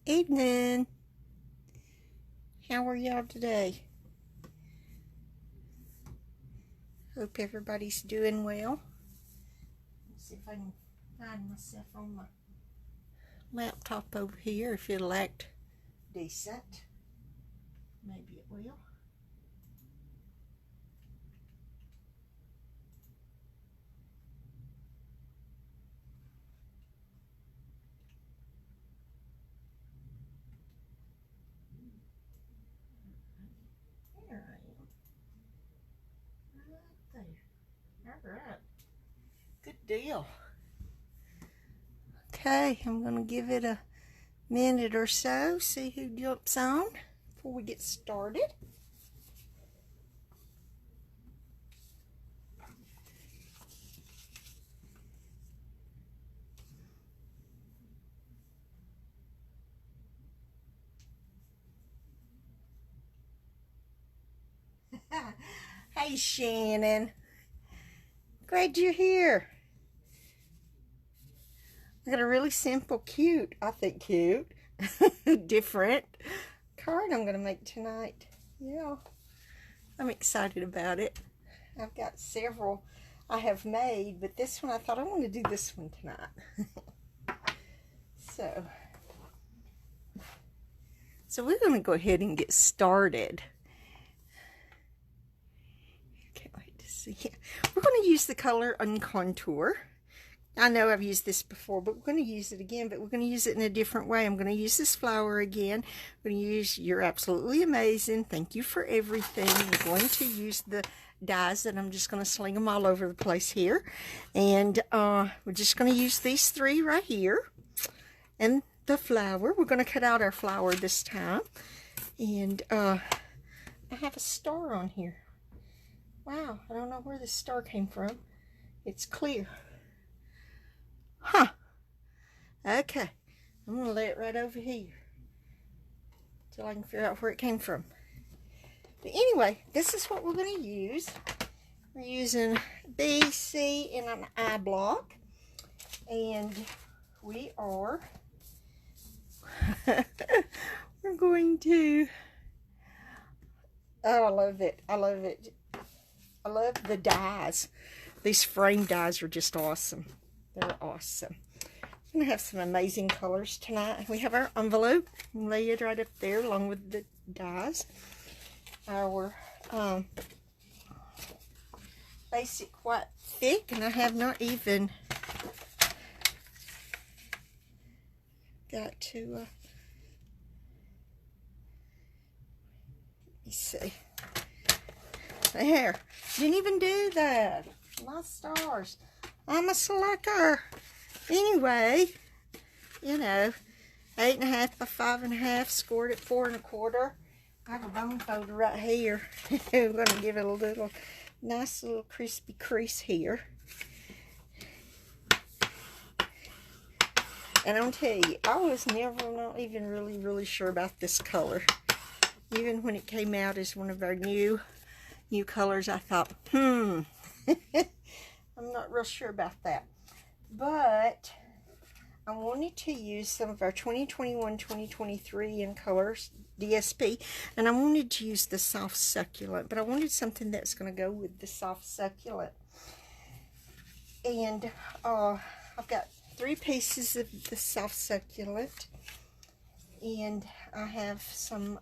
Evening. How are y'all today? Hope everybody's doing well. Let's see if I can find myself on my laptop over here. If it'll act decent. Maybe it will. There I am. Right there. Alright. Good deal. Okay, I'm going to give it a minute or so, see who jumps on before we get started. Hey Shannon, glad you're here. I got a really simple, cute, I think cute, different card I'm going to make tonight. Yeah, I'm excited about it. I've got several I have made, but this one I thought I want to do this one tonight. So we're going to go ahead and get started. Can't wait to see it. We're going to use the color Uncontour. I know I've used this before, but we're going to use it again, but we're going to use it in a different way. I'm going to use this flower again. I'm going to use You're Absolutely Amazing. Thank you for everything. I'm going to use the dies that I'm just going to sling them all over the place here. And we're just going to use these three right here. And the flower. We're going to cut out our flower this time. And I have a star on here. Wow, I don't know where this star came from. It's clear. Huh. Okay. I'm going to lay it right over here till I can figure out where it came from. But anyway, this is what we're going to use. We're using B, C, and an I block. And we are... we're going to... Oh, I love it. I love it. I love the dies. These frame dies are just awesome. They're awesome. We're going to have some amazing colors tonight. We have our envelope. Lay it right up there along with the dies. Our basic white thick. And I have not even got to... let me see. There. Didn't even do that. My stars. I'm a slacker. Anyway, you know, 8.5 by 5.5, scored at 4 1/4. I have a bone folder right here. I'm going to give it a little, nice little crispy crease here. And I'm telling you, I was never not even really sure about this color. Even when it came out as one of our new colors, I thought, I'm not real sure about that. But I wanted to use some of our 2021-2023 in colors, DSP, and I wanted to use the soft succulent, but I wanted something that's going to go with the soft succulent. And I've got 3 pieces of the soft succulent, and I have some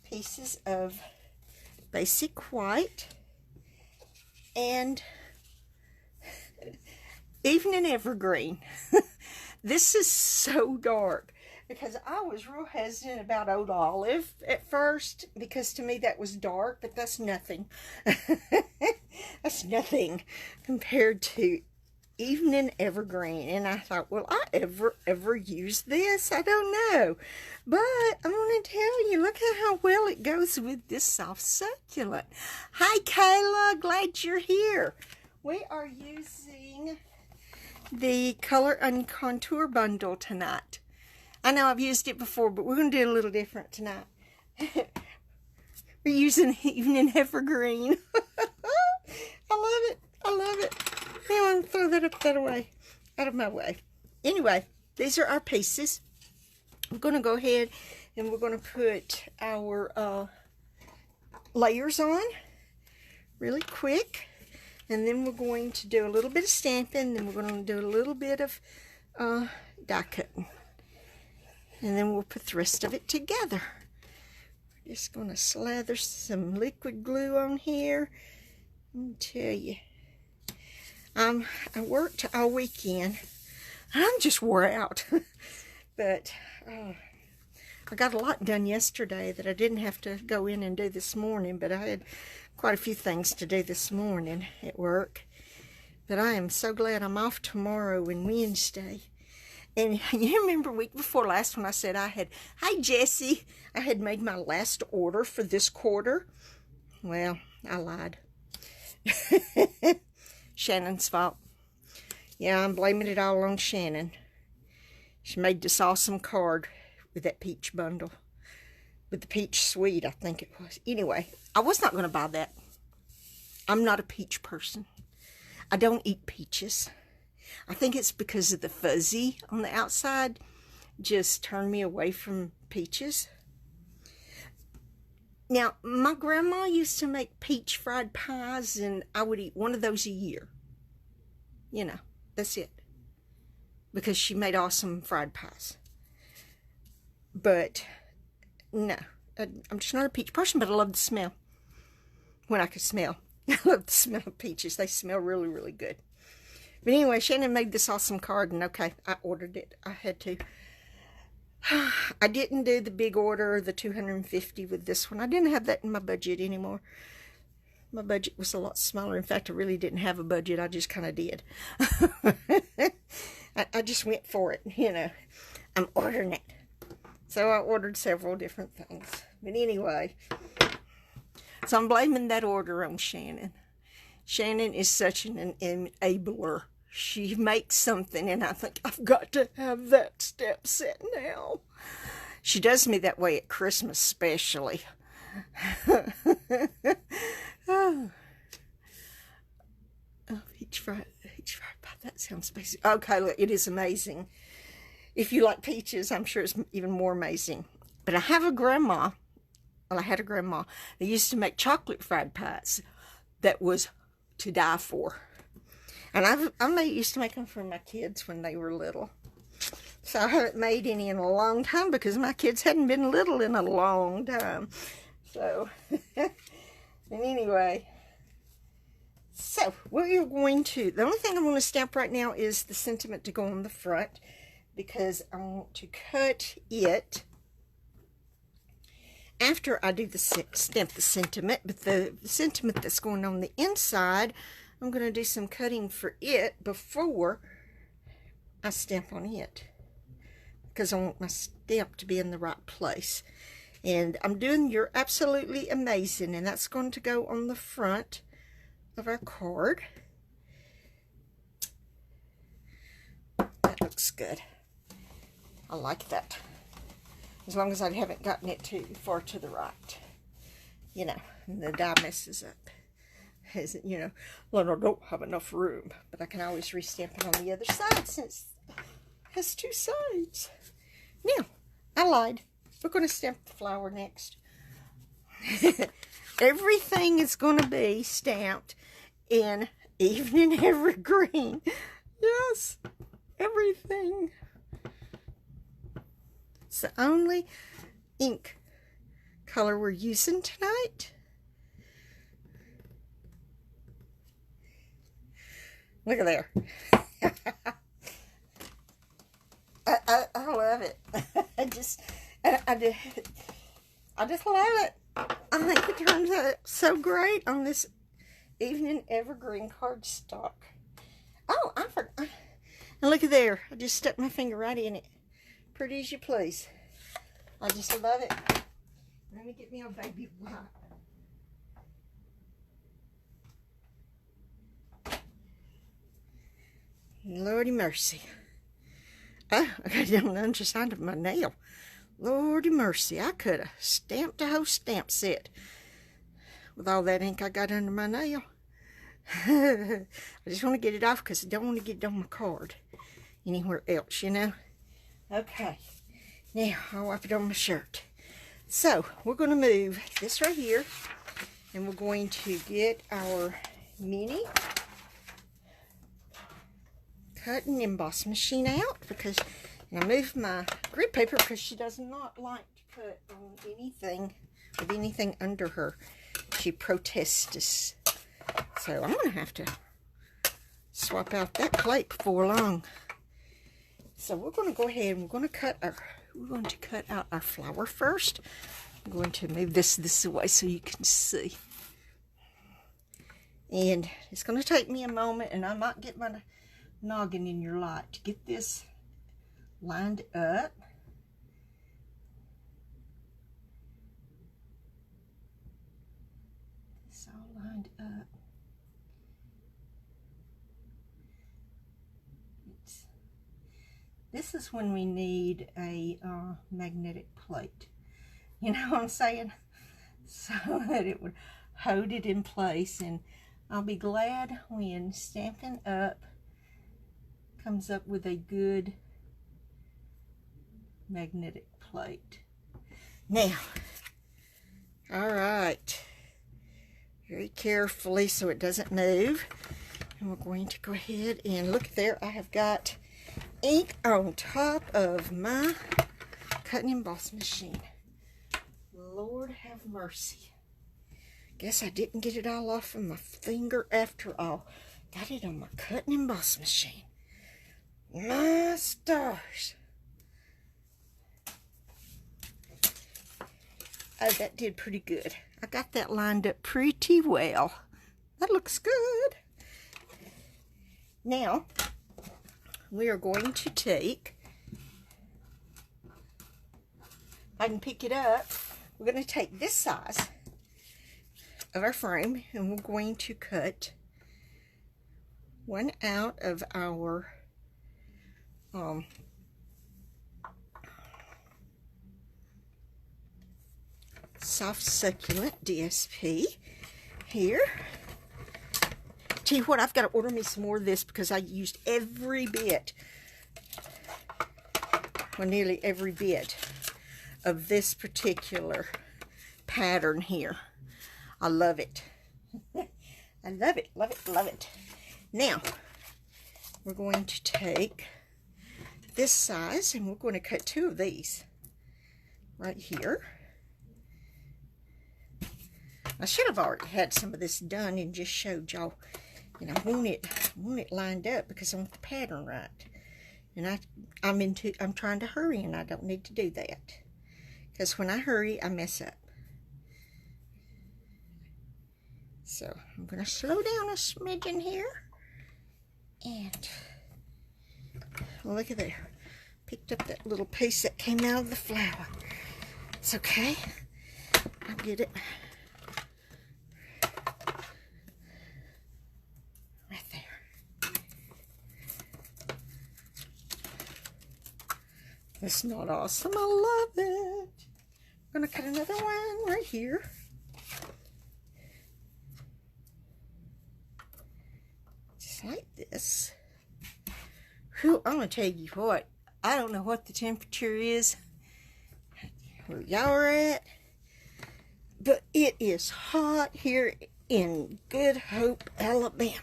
pieces of basic white, and even an evergreen. This is so dark because I was real hesitant about Old Olive at first because to me that was dark, but that's nothing. That's nothing compared to Evening Evergreen. And I thought, will I ever use this? I don't know. But I'm going to tell you, look at how well it goes with this soft succulent. Hi, Kayla. Glad you're here. We are using the Color Uncontour bundle tonight. I know I've used it before, but we're going to do it a little different tonight. We're using Evening Evergreen. I love it. I love it. Now I'm going to throw that away, out of my way. Anyway, these are our pieces. we're going to go ahead and we're going to put our layers on really quick. And then we're going to do a little bit of stamping. Then we're going to do a little bit of die cutting. And then we'll put the rest of it together. Just going to slather some liquid glue on here. Let me tell you. I worked all weekend. I'm just wore out. But I got a lot done yesterday that I didn't have to go in and do this morning. But I had quite a few things to do this morning at work. But I am so glad I'm off tomorrow and Wednesday. And you remember week before last when I said hi Jessie, I had made my last order for this quarter? Well, I lied. Shannon's fault. Yeah, I'm blaming it all on Shannon. She made this awesome card with that peach bundle. With the peach sweet, I think it was. Anyway, I was not going to buy that. I'm not a peach person. I don't eat peaches. I think it's because of the fuzzy on the outside just turned me away from peaches. Now, my grandma used to make peach fried pies, and I would eat one of those a year. You know, that's it. Because she made awesome fried pies. But, no, I'm just not a peach person, but I love the smell. When I could smell. I love the smell of peaches. They smell really, really good. But anyway, Shannon made this awesome card, and okay, I ordered it. I had to. I didn't do the big order, the 250 with this one. I didn't have that in my budget anymore. My budget was a lot smaller. In fact, I really didn't have a budget. I just kind of did. I just went for it, you know. I'm ordering it. So I ordered several different things. But anyway, so I'm blaming that order on Shannon. Shannon is such an enabler. She makes something, and I think, I've got to have that stamp set now. She does me that way at Christmas, especially. Oh, peach fried pie. That sounds basic. Okay, look, it is amazing. If you like peaches, I'm sure it's even more amazing. But I have a grandma. Well, I had a grandma that used to make chocolate fried pies that was to die for. And I used to make them for my kids when they were little. So I haven't made any in a long time because my kids hadn't been little in a long time. So, and anyway, so we're going to, the only thing I'm going to stamp right now is the sentiment to go on the front because I want to cut it after I do the stamp the sentiment, but the sentiment that's going on the inside, I'm going to do some cutting for it before I stamp on it, because I want my stamp to be in the right place. And I'm doing You're Absolutely Amazing, and that's going to go on the front of our card. That looks good. I like that. As long as I haven't gotten it too far to the right. You know, and the die messes up. As, you know, well, I don't have enough room. But I can always restamp it on the other side since it has two sides. Now, I lied. We're going to stamp the flower next. Everything is going to be stamped in Evening Evergreen. Yes, everything. It's the only ink color we're using tonight. Look at there. I love it. I just love it. I think it turns out so great on this Evening Evergreen cardstock. Oh, I forgot. And look at there. I just stuck my finger right in it. Pretty as you please. I just love it. Let me get me a baby wipe. Lordy mercy. Oh, I got it on the underside of my nail. Lordy mercy. I could have stamped a whole stamp set with all that ink I got under my nail. I just want to get it off because I don't want to get it on my card anywhere else, you know. Okay. Now, I'll wipe it on my shirt. So, we're going to move this right here, and we're going to get our mini cut and emboss machine out, because I moved my grid paper because she does not like to cut on anything with anything under her. She protests. So I'm going to have to swap out that plate before long. So we're going to go ahead and we're going to cut out our flower first. I'm going to move this away so you can see. And it's going to take me a moment, and I might get my noggin in your light to get this lined up. It's all lined up. This is when we need a magnetic plate. You know what I'm saying? So that it would hold it in place. And I'll be glad when Stampin' Up comes up with a good magnetic plate. Now, all right, very carefully so it doesn't move. And we're going to go ahead and look there. I have got ink on top of my cut and emboss machine. Lord have mercy. Guess I didn't get it all off of my finger after all. Got it on my cut and emboss machine. My stars. Oh, that did pretty good. I got that lined up pretty well. That looks good. Now, we are going to take, I can pick it up, we're going to take this size of our frame, and we're going to cut one out of our soft succulent DSP here. Tell you what, I've got to order me some more of this because I used every bit, well, nearly every bit of this particular pattern here. I love it. I love it, love it, love it. Now, we're going to take this size and we're going to cut two of these right here. I should have already had some of this done and just showed y'all. And I want it lined up because I want the pattern right. And I'm trying to hurry, and I don't need to do that. Because when I hurry, I mess up. So I'm going to slow down a smidgen here. And look at there. Picked up that little piece that came out of the flower. It's okay. I'll get it. That's not awesome. I love it. I'm going to cut another one right here. Just like this. Whew, I'm going to tell you what. I don't know what the temperature is where y'all are at, but it is hot here in Good Hope, Alabama.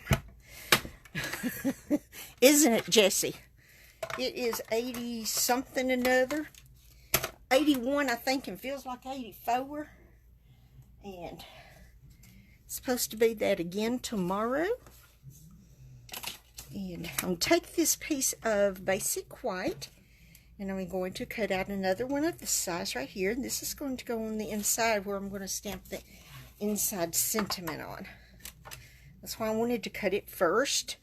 Isn't it, Jessie? It is 80 something another. 81, I think, and feels like 84. And it's supposed to be that again tomorrow. And I'm going to take this piece of basic white, and I'm going to cut out another one of this size right here. And this is going to go on the inside where I'm going to stamp the inside sentiment on. That's why I wanted to cut it first.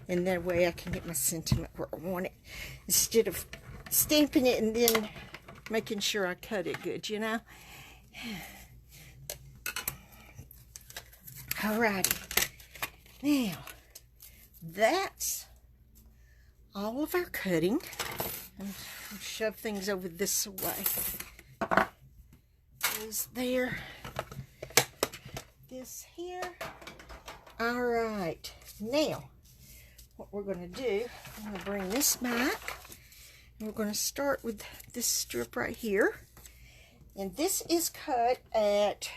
And that way I can get my sentiment where I want it. Instead of stamping it and then making sure I cut it good, you know? Alrighty. Now, that's all of our cutting. I'll shove things over this way. Is there. This here. Alright. Now, what we're going to do, I'm going to bring this back, We're going to start with this strip right here. And this is cut at,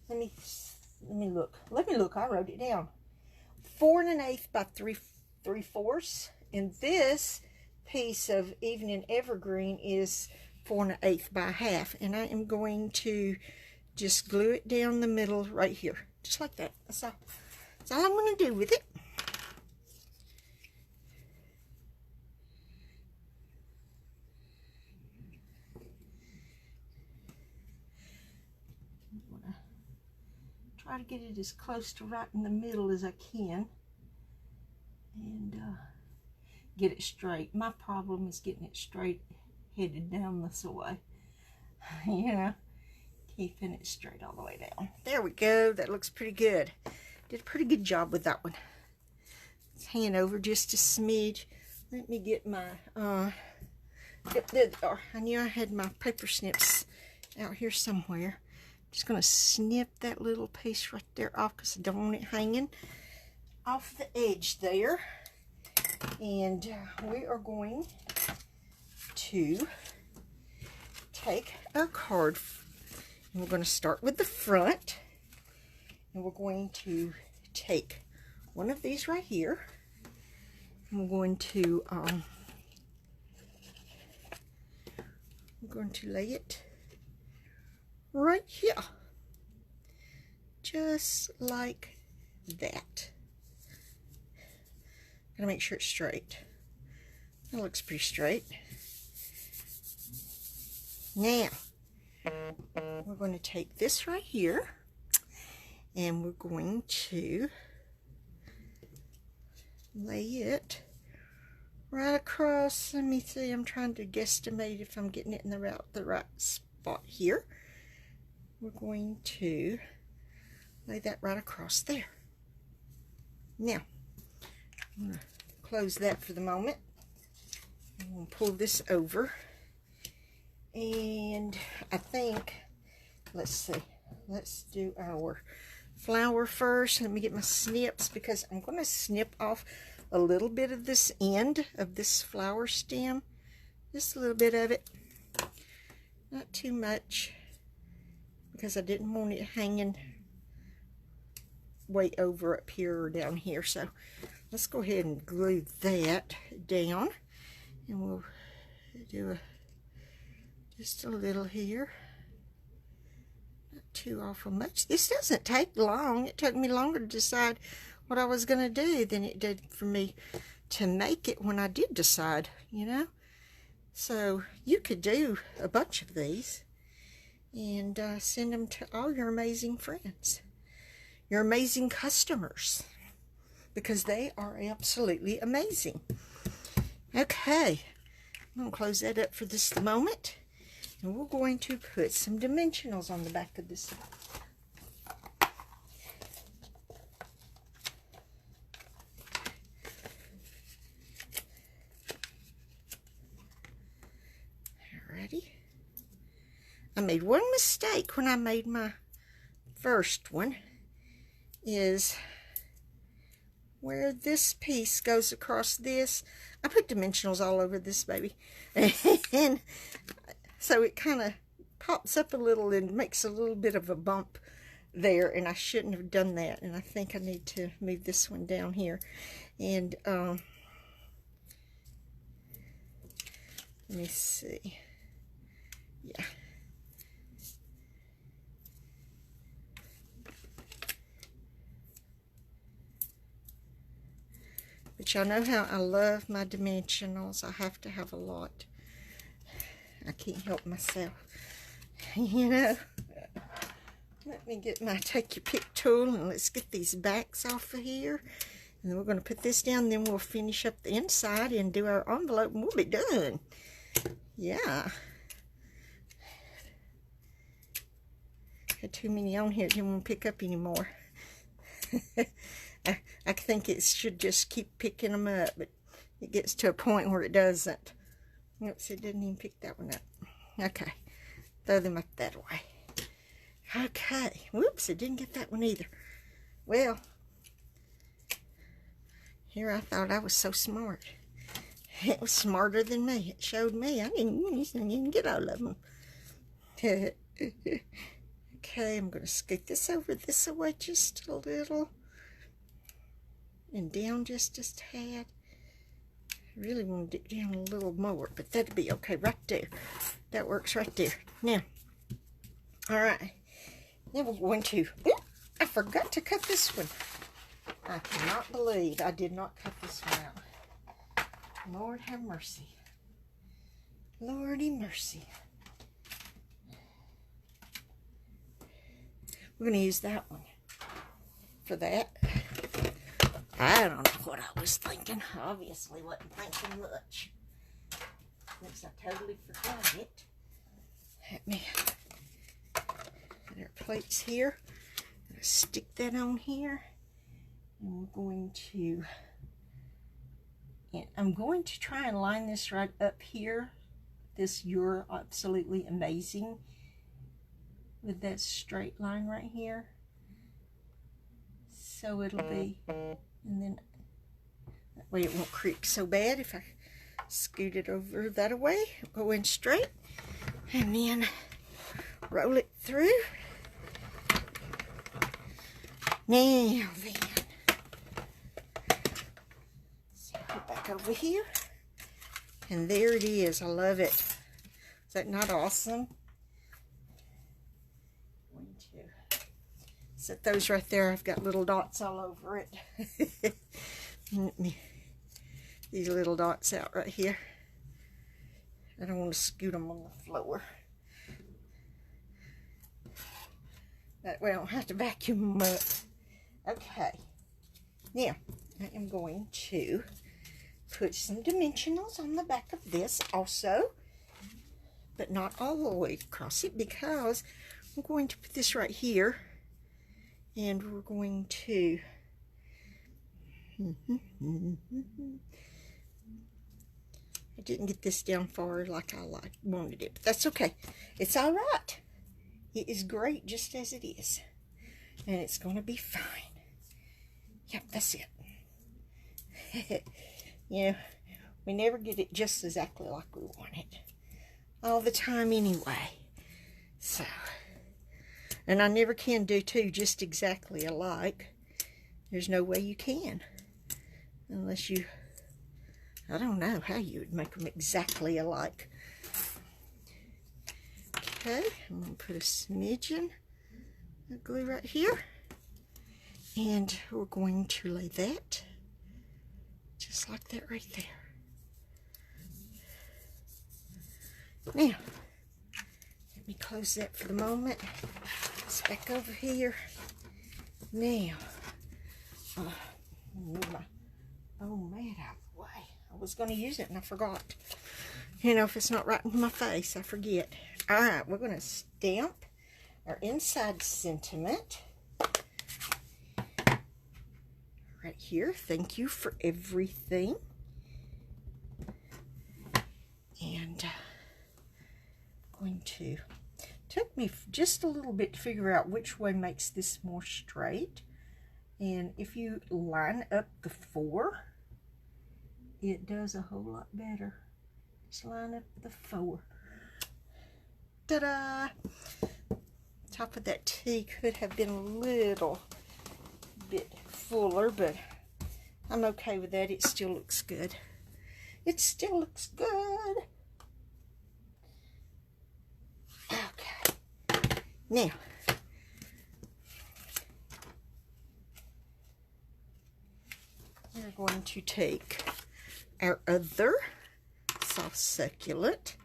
let me look. I wrote it down. 4 1/8 by 3/4. And this piece of Evening Evergreen is 4 1/8 by 1/2. And I am going to just glue it down the middle right here. Just like that. That's all I'm going to do with it. Try to get it as close to right in the middle as I can, and get it straight. My problem is getting it straight headed down this way. You know, keeping it straight all the way down. There we go. That looks pretty good. Did a pretty good job with that one. It's hanging over just a smidge. Let me get my, I knew I had my paper snips out here somewhere. Just going to snip that little piece right there off because I don't want it hanging off the edge there. And we are going to take our card, and we're going to start with the front, and we're going to take one of these right here, and we're going to lay it right here, just like that. Gotta make sure it's straight. That looks pretty straight. Now, we're going to take this right here, and we're going to lay it right across. Let me see, I'm trying to guesstimate if I'm getting it in the right spot here. We're going to lay that right across there. Now, I'm going to close that for the moment. I'm going to pull this over. And I think, let's see, let's do our flower first. Let me get my snips, because I'm going to snip off a little bit of this end of this flower stem. Just a little bit of it. Not too much, because I didn't want it hanging way over up here or down here. So let's go ahead and glue that down, and we'll do just a little here. Not too awful much. This doesn't take long. It took me longer to decide what I was going to do than it did for me to make it when I did decide, you know. So you could do a bunch of these and send them to all your amazing friends, your amazing customers, because they are absolutely amazing. Okay, I'm going to close that up for this moment, and we're going to put some dimensionals on the back of this. Alrighty. I made one mistake when I made my first one, is where this piece goes across this. I put dimensionals all over this baby, and so it kind of pops up a little and makes a little bit of a bump there, and I shouldn't have done that, and I think I need to move this one down here. And let me see. Yeah. But y'all know how I love my dimensionals. I have to have a lot. I can't help myself. You know. Let me get my take your pick tool, and let's get these backs off of here. And then we're going to put this down, then we'll finish up the inside and do our envelope, and we'll be done. Yeah. Had too many on here. Didn't want to pick up anymore. I think it should just keep picking them up, but it gets to a point where it doesn't. Oops, it didn't even pick that one up. Okay, throw them up that way. Okay, whoops, it didn't get that one either. Well, here I thought I was so smart. It was smarter than me. It showed me I didn't get all of them. Okay, I'm going to scoot this over this way just a little. And down just a tad. I really want to dip down a little more, but that'd be okay right there. That works right there. Now, all right. Now we're going to, I forgot to cut this one. I cannot believe I did not cut this one out. Lord have mercy. Lordy mercy. We're going to use that one for that. I don't know what I was thinking. Obviously wasn't thinking much. Since I totally forgot it. Let me put our plates here. Stick that on here. And we're going to, and I'm going to try and line this right up here. This You're Absolutely Amazing. With that straight line right here. So it'll be, and then that way it won't creak so bad if I scoot it over that way, go in straight, and then roll it through. Now then, so back over here, and there it is. I love it. Is that not awesome? Set those right there. I've got little dots all over it. Let me, these little dots out right here. I don't want to scoot them on the floor. That way I don't have to vacuum them up. Okay. Now, I am going to put some dimensionals on the back of this also. But not all the way across it, because I'm going to put this right here. And we're going to, I didn't get this down far like I wanted it, but that's okay. It's all right. It is great just as it is. And it's going to be fine. Yep, that's it. You know, we never get it just exactly like we want it. All the time anyway. So. And I never can do two just exactly alike. There's no way you can. Unless you, I don't know how you would make them exactly alike. Okay, I'm going to put a smidgen of glue right here. And we're going to lay that just like that right there. Now, let me close that for the moment. It's back over here. Now, move my bone mat out of the way. I was going to use it and I forgot. You know, if it's not right in my face, I forget. All right, we're going to stamp our inside sentiment right here. Thank you for everything. And going to, took me just a little bit to figure out which way makes this more straight. And if you line up the 4, it does a whole lot better. Just line up the 4. Ta-da! Top of that T could have been a little bit fuller, but I'm okay with that. It still looks good. It still looks good. Okay. Now, we're going to take our other soft succulent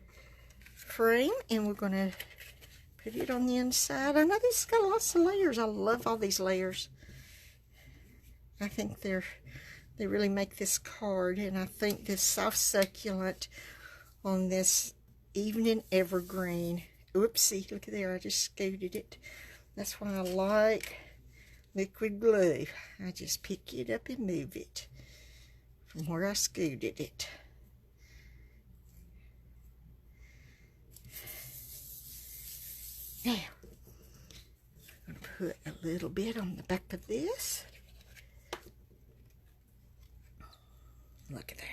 frame and we're going to put it on the inside. I know this has got lots of layers. I love all these layers. I think they really make this card, and I think this soft succulent on this evening evergreen. Oopsie, look at there, I just scooted it. That's why I like liquid glue. I just pick it up and move it from where I scooted it. Now, I'm going to put a little bit on the back of this. Look at there.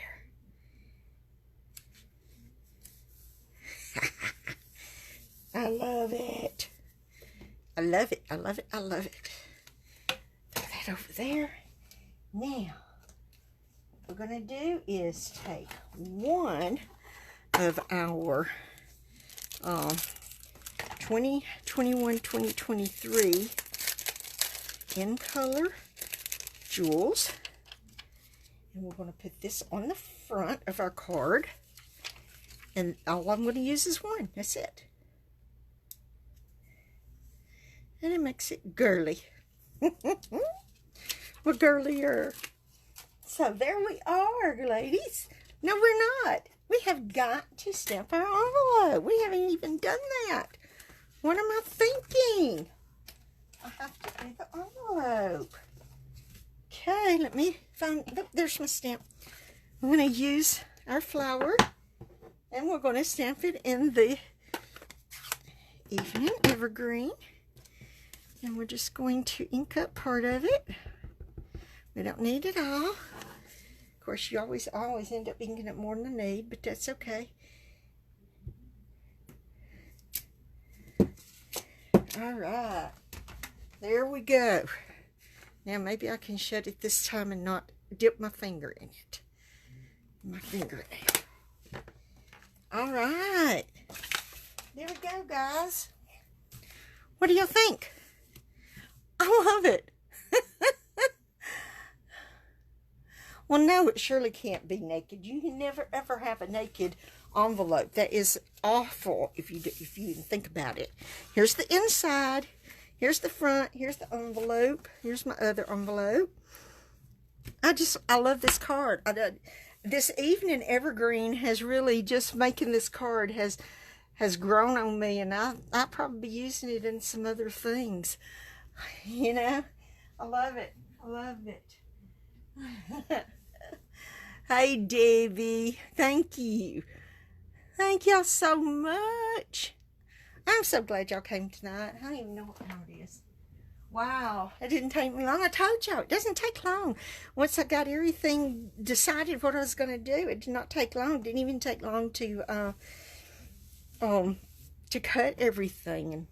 I love it. I love it. I love it. I love it. Throw that over there. Now, what we're going to do is take one of our 2021, 2023 in color jewels. And we're going to put this on the front of our card. And all I'm going to use is one. That's it. And it makes it girly. We're girlier. So there we are, ladies. No, we're not. We have got to stamp our envelope. We haven't even done that. What am I thinking? I have to do the envelope. Okay, let me find, oh, there's my stamp. I'm going to use our flower, and we're going to stamp it in the Evening Evergreen. And we're just going to ink up part of it. We don't need it all. Of course, you always end up inking it more than I need, but that's okay. All right. There we go. Now maybe I can shut it this time and not dip my finger in it. My fingernail. All right. There we go, guys. What do y'all think? I love it. Well, no, it surely can't be naked. You can never, ever have a naked envelope. That is awful if you think about it. Here's the inside. Here's the front. Here's the envelope. Here's my other envelope. I love this card. This Evening Evergreen has really just making this card has grown on me, and I'll probably be using it in some other things. You know, I love it. I love it. Hey, Debbie. Thank you. Thank y'all so much. I'm so glad y'all came tonight. I don't even know what time it is. Wow. It didn't take me long. I told y'all, it doesn't take long. Once I got everything decided what I was going to do, it did not take long. It didn't even take long to cut everything. And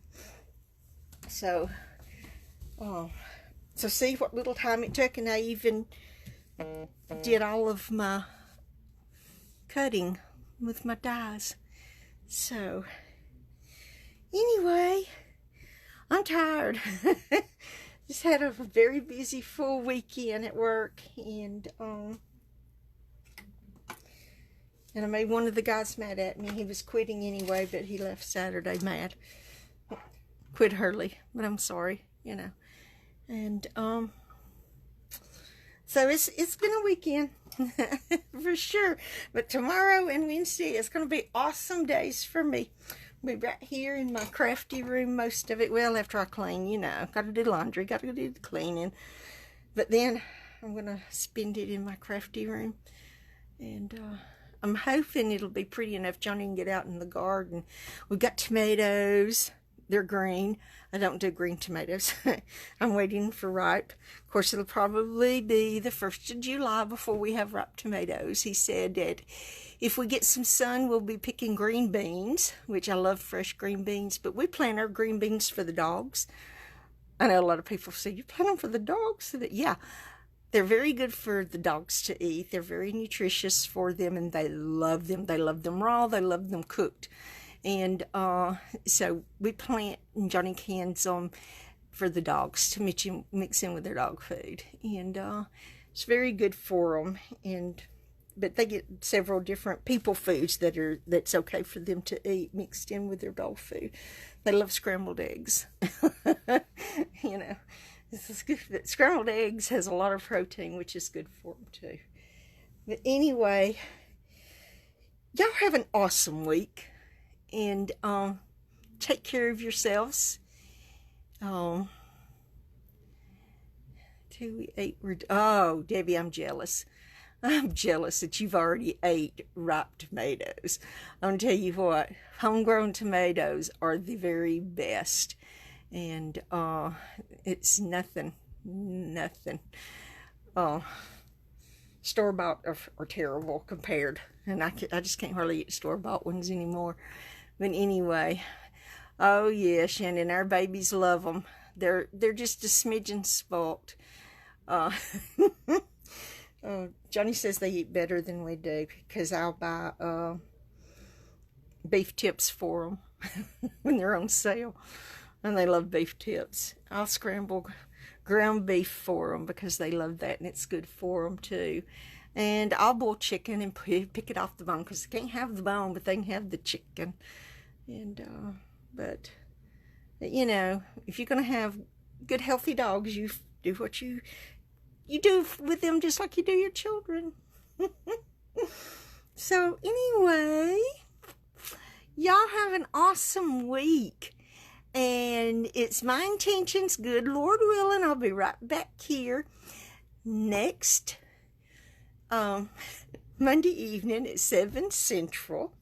so see what little time it took, and I even did all of my cutting with my dies. So anyway, I'm tired. Just had a very busy full weekend at work, and I made one of the guys mad at me. He was quitting anyway, but he left Saturday mad. Quit early, but I'm sorry, you know. And so it's been a weekend for sure. But tomorrow and Wednesday is going to be awesome days for me. I'll be right here in my crafty room, most of it. Well, after I clean, you know, got to do laundry, got to do the cleaning. But then I'm going to spend it in my crafty room. And I'm hoping it'll be pretty enough Johnny can get out in the garden. We've got tomatoes. They're green. I don't do green tomatoes. I'm waiting for ripe. Of course, it'll probably be the 1st of July before we have ripe tomatoes. He said that if we get some sun, we'll be picking green beans, which I love fresh green beans, but we plant our green beans for the dogs. I know a lot of people say, you plant them for the dogs? Yeah, they're very good for the dogs to eat. They're very nutritious for them, and they love them. They love them raw. They love them cooked. And so we plant, and Johnny cans them for the dogs to mix in with their dog food. And it's very good for them. But they get several different people foods that's okay for them to eat mixed in with their dog food. They love scrambled eggs. You know, this is good. But scrambled eggs has a lot of protein, which is good for them too. But anyway, y'all have an awesome week. And take care of yourselves. Oh, Debbie, I'm jealous. I'm jealous that you've already ate ripe tomatoes. I'm going to tell you what, homegrown tomatoes are the very best. And it's nothing. Store-bought are terrible compared. And I just can't hardly eat store-bought ones anymore. But anyway, Oh yeah, Shannon, our babies love them. They're just a smidgen spoilt. Uh, Johnny says they eat better than we do because I'll buy beef tips for them when they're on sale, and they love beef tips. I'll scramble ground beef for them because they love that, and it's good for them too. And I'll boil chicken and pick it off the bone because they can't have the bone, but they can have the chicken. And but you know, if you're gonna have good healthy dogs, you do what you do with them just like you do your children. So anyway, y'all have an awesome week. And it's my intentions, good Lord willing, I'll be right back here next Monday evening at 7 Central.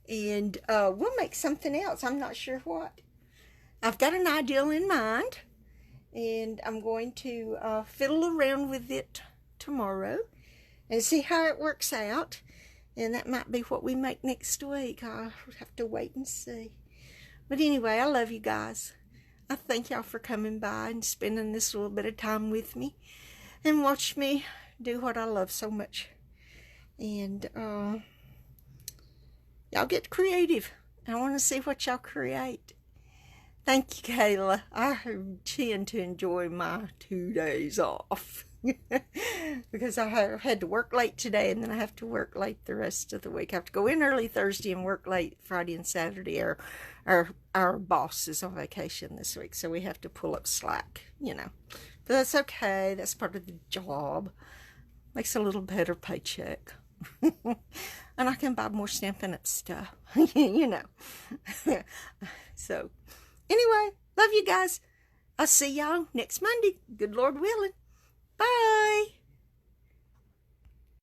And we'll make something else. I'm not sure what. I've got an idea in mind. And I'm going to fiddle around with it tomorrow and see how it works out. And that might be what we make next week. I'll have to wait and see. But anyway, I love you guys. I thank y'all for coming by and spending this little bit of time with me and watch me do what I love so much. And y'all get creative. I want to see what y'all create. Thank you, Kayla. I tend to enjoy my 2 days off because I had to work late today, and then I have to work late the rest of the week. I have to go in early Thursday and work late Friday and Saturday. Our boss is on vacation this week, so we have to pull up slack, you know. But that's okay. That's part of the job. Makes a little better paycheck. And I can buy more Stampin' Up stuff, you know. So, anyway, love you guys. I'll see y'all next Monday. Good Lord willing. Bye.